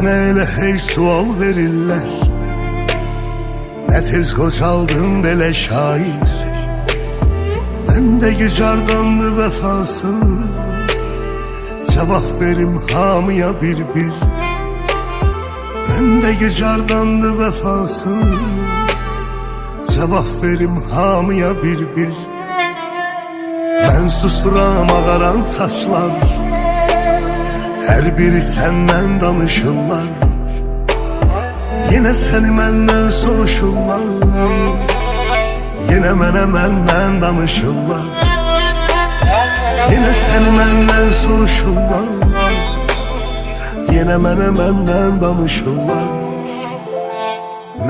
Mənə elə hey sual verirlər, nə tez qocaldın belə şair. Məndə gücardandı vəfasız, cavab verim hamıya bir-bir. Məndə gücardandı vəfasız, cavab verim hamıya bir-bir. Mən susuram ağaran saçlar, hər biri səndən danışırlar. Yenə sən məndən soruşurlar, yenə mənə məndən danışırlar. Yenə sən məndən soruşurlar, yenə mənə məndən danışırlar.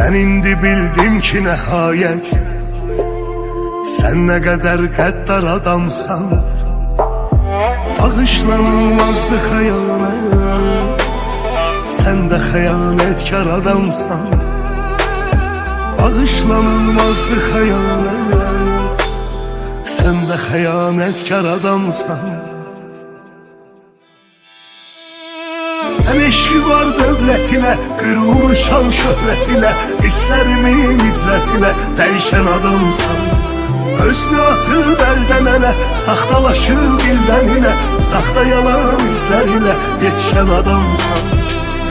Mən indi bildim ki nəhayət, sən nə qədər qəddar adamsan. Bağışlanılmazdı xəyanət, sən də xəyanətkar adamsan. Bağışlanılmazdı xəyanət, sən də xəyanətkar adamsan. Sən eşqi var dövlətinə, qüruru şan şöhrətinə, hisslərimin iflətinə dəyişən adamsan. Özünü atıb əldən ələ, saxtalaşıb ildən ilə, saxta yalan izlərinə yetişən adamsan.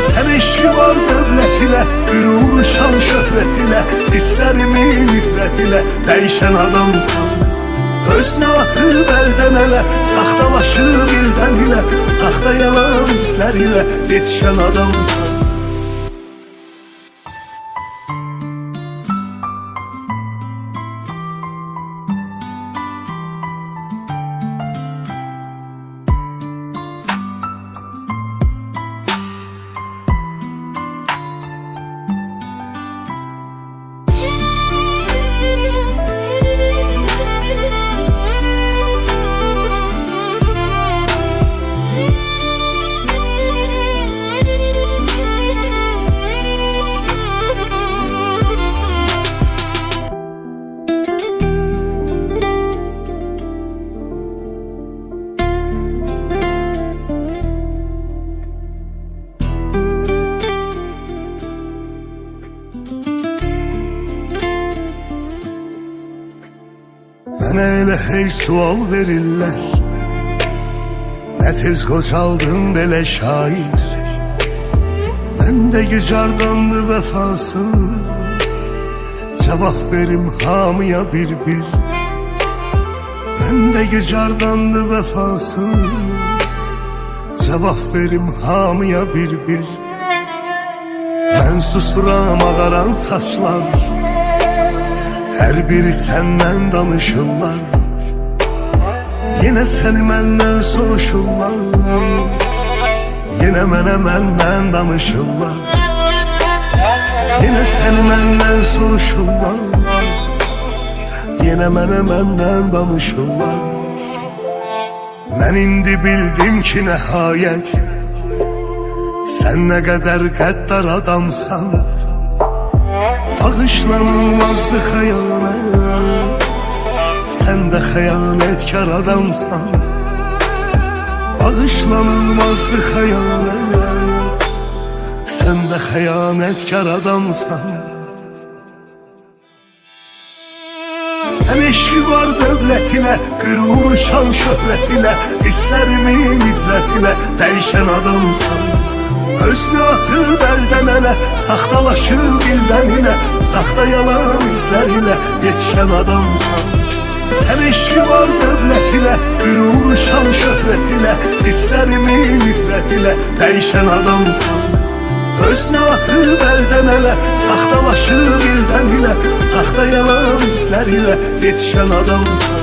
Sən eşqi var dövlətinə, qüruru şan şöhrətinə, hisslərimin iflətinə dəyişən adamsan. Özünü atıb əldən ələ, saxtalaşıb ildən ilə, saxta yalan izlərinə yetişən adamsan. Mənə elə hey sual verirlər, nə tez qocaldın belə şair. Məndə gücardandı vəfasız, cavab verim hamıya bir-bir. Məndə gücardandı vəfasız, cavab verim hamıya bir-bir. Mən susuram ağaran saçlar, hər biri səndən danışırlar. Yenə sən məndən soruşurlar, yenə mənə məndən danışırlar. Yenə sən məndən soruşurlar, yenə mənə məndən danışırlar. Mən indi bildim ki nəhayət, sən nə qədər qəddar adamsan. Bağışlanılmazdı xəyanət, sən də xəyanətkar adamsan. Bağışlanılmazdı xəyanət, sən də xəyanətkar adamsan. Sən eşqi var dövlətinə, qüruru şan şöhrətinə, hisslərimin iflətinə dəyişən adamsan. Özünü atıb əldən ələ, saxtalaşıb ildən ilə, saxta yalan izlərinə yetişən adamsan. Sən eşqi var dövlətinə, qüruru şan şöhrətinə, hisslərimin iflətinə dəyişən adamsan. Özünü atıb əldən ələ, saxtalaşıb ildən ilə, saxta yalan izlərinə yetişən adamsan.